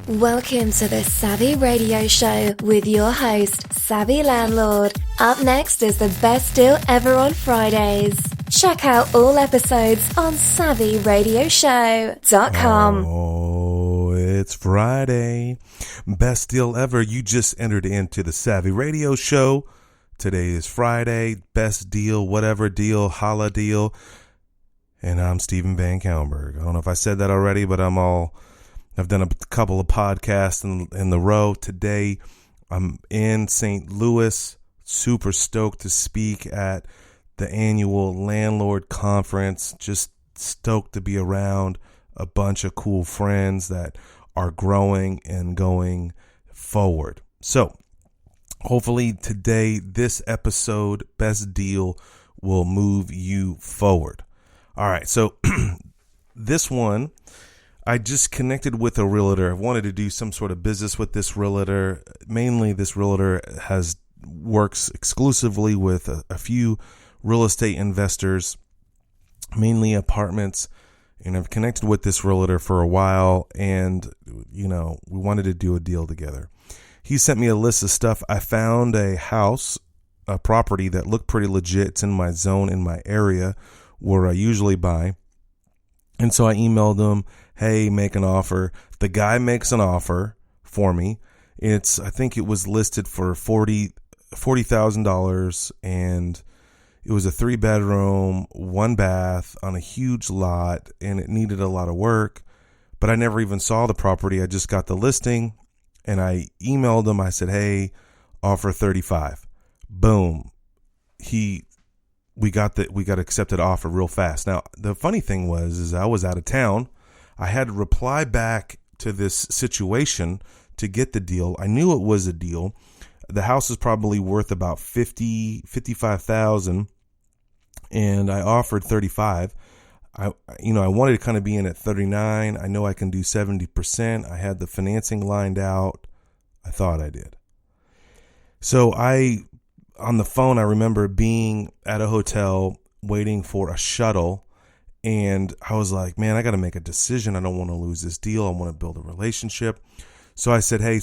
Welcome to the Savvy Radio Show with your host, Savvy Landlord. Up next is the best deal ever on Fridays. Check out all episodes on SavvyRadioShow.com. Oh, it's Friday. Best deal ever. You just entered into the Savvy Radio Show. Today is Friday. Best deal, whatever deal, holla deal. And I'm Steven Van Kallenberg. I don't know if I said that already, but I've done a couple of podcasts in the row. Today, I'm in St. Louis, super stoked to speak at the annual Landlord Conference. Just stoked to be around a bunch of cool friends that are growing and going forward. So, hopefully today, this episode, Best Deal, will move you forward. All right, so this one, I just connected with a realtor. I wanted to do some sort of business with this realtor. Mainly, this realtor works exclusively with a few real estate investors, mainly apartments. And I've connected with this realtor for a while, and we wanted to do a deal together. He sent me a list of stuff. I found a house, a property that looked pretty legit. It's in my zone, in my area where I usually buy. And so I emailed him, hey, make an offer. The guy makes an offer for me. I think it was listed for $40,000, and it was a 3-bedroom, 1 bath on a huge lot, and it needed a lot of work. But I never even saw the property. I just got the listing, and I emailed him. I said, hey, offer 35. Boom. We got accepted offer real fast. Now, the funny thing is I was out of town. I had to reply back to this situation to get the deal. I knew it was a deal. The house is probably worth about $55,000, and I offered 35. I wanted to kind of be in at 39. I know I can do 70%. I had the financing lined out. I thought I did. So on the phone, I remember being at a hotel waiting for a shuttle, and I was like, man, I got to make a decision. I don't want to lose this deal. I want to build a relationship. So I said, hey,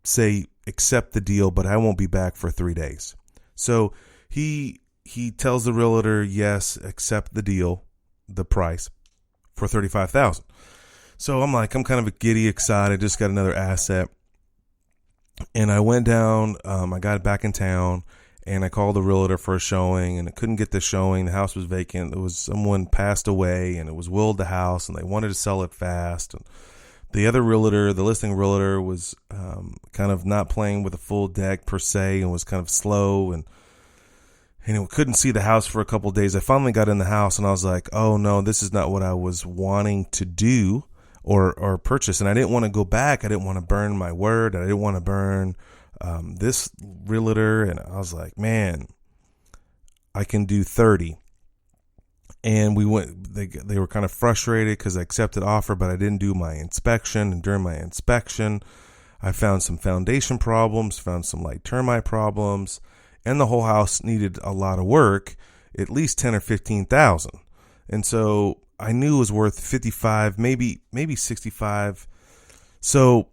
say accept the deal, but I won't be back for 3 days. So he tells the realtor, yes, accept the deal, the price for $35,000. So I'm kind of giddy, excited, just got another asset. And I went down, I got back in town, and I called the realtor for a showing, and I couldn't get the showing. The house was vacant. There was someone passed away, and it was willed the house, and they wanted to sell it fast. And the other realtor, the listing realtor, was kind of not playing with a full deck per se, and was kind of slow, and couldn't see the house for a couple of days. I finally got in the house, and I was like, oh no, this is not what I was wanting to do or purchase. And I didn't want to go back. I didn't want to burn my word. I didn't want to burn this realtor. And I was like, man, I can do 30. And they were kind of frustrated because I accepted offer, but I didn't do my inspection. And during my inspection, I found some foundation problems, found some light termite problems, and the whole house needed a lot of work, at least 10 or 15,000. And so I knew it was worth 55, maybe 65. So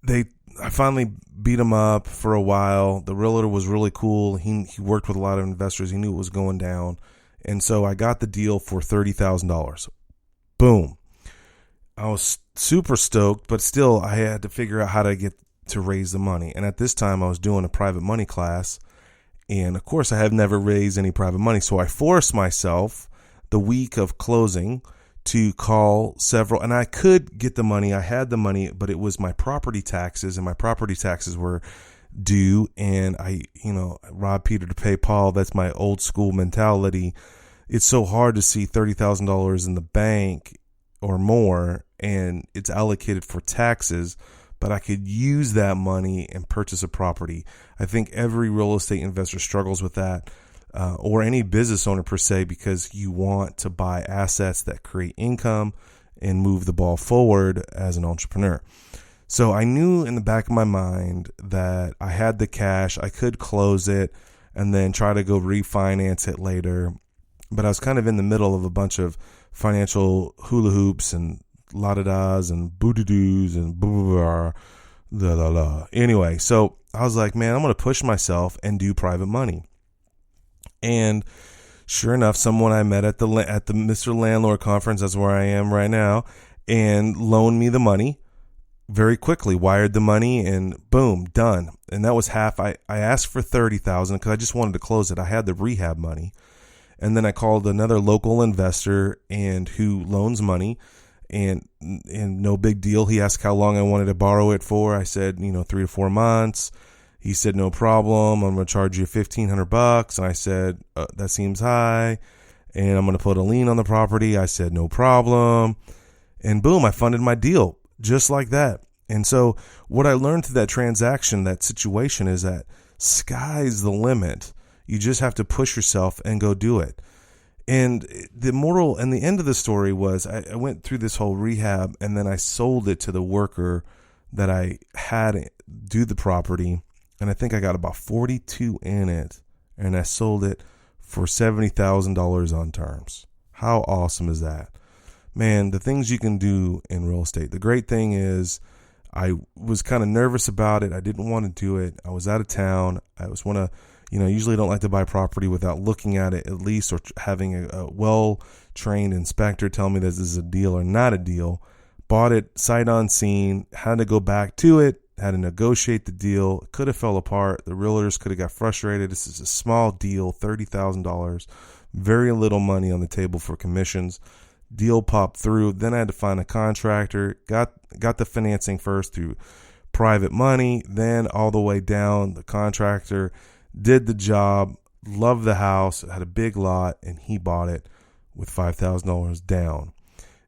I finally beat him up for a while. The realtor was really cool. He worked with a lot of investors. He knew it was going down. And so I got the deal for $30,000. Boom. I was super stoked, but still I had to figure out how to get to raise the money. And at this time I was doing a private money class. And of course I have never raised any private money. So I forced myself the week of closing to call several, and I could get the money. I had the money, but it was my property taxes, and my property taxes were due. And I rob Peter to pay Paul. That's my old school mentality. It's so hard to see $30,000 in the bank or more, and it's allocated for taxes, but I could use that money and purchase a property. I think every real estate investor struggles with that. Or any business owner per se, because you want to buy assets that create income and move the ball forward as an entrepreneur. So I knew in the back of my mind that I had the cash, I could close it and then try to go refinance it later. But I was kind of in the middle of a bunch of financial hula hoops and la-da-das and boo-doo-doos and blah, blah, blah, blah. Anyway, so I was like, man, I'm going to push myself and do private money. And sure enough, someone I met at the Mr. Landlord conference, that's where I am right now, and loaned me the money very quickly, wired the money, and boom, done. And that was half. I asked for $30,000 because I just wanted to close it. I had the rehab money. And then I called another local investor and who loans money, and no big deal. He asked how long I wanted to borrow it for. I said, 3 to 4 months. He said, no problem. I'm going to charge you $1,500. And I said, that seems high. And I'm going to put a lien on the property. I said, no problem. And boom, I funded my deal just like that. And so what I learned through that transaction, that situation, is that sky's the limit. You just have to push yourself and go do it. And the moral and the end of the story was I went through this whole rehab, and then I sold it to the worker that I had do the property. And I think I got about 42 in it, and I sold it for $70,000 on terms. How awesome is that? Man, the things you can do in real estate. The great thing is I was kind of nervous about it. I didn't want to do it. I was out of town. I was want to, usually don't like to buy property without looking at it at least, or having a well-trained inspector tell me this is a deal or not a deal. Bought it sight unseen, had to go back to it, had to negotiate the deal. It could have fell apart. The realtors could have got frustrated. This is a small deal, $30,000, very little money on the table for commissions. Deal popped through. Then I had to find a contractor. Got the financing first through private money, then all the way down. The contractor did the job, loved the house, had a big lot, and he bought it with $5,000 down.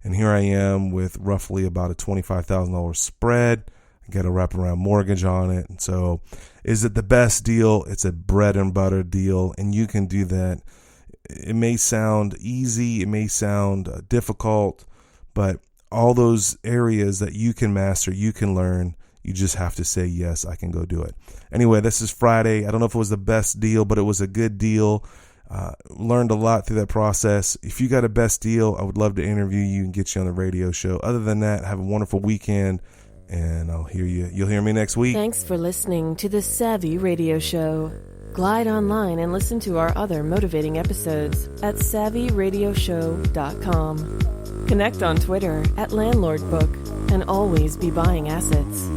And here I am with roughly about a $25,000 spread. I got a wraparound mortgage on it. And so is it the best deal? It's a bread and butter deal, and you can do that. It may sound easy, it may sound difficult, but all those areas that you can master, you can learn. You just have to say, yes, I can go do it. Anyway, this is Friday. I don't know if it was the best deal, but it was a good deal. Learned a lot through that process. If you got a best deal, I would love to interview you and get you on the radio show. Other than that, have a wonderful weekend, and I'll hear you. You'll hear me next week. Thanks for listening to the Savvy Radio Show. Glide online and listen to our other motivating episodes at SavvyRadioShow.com. Connect on Twitter at LandlordBook, and always be buying assets.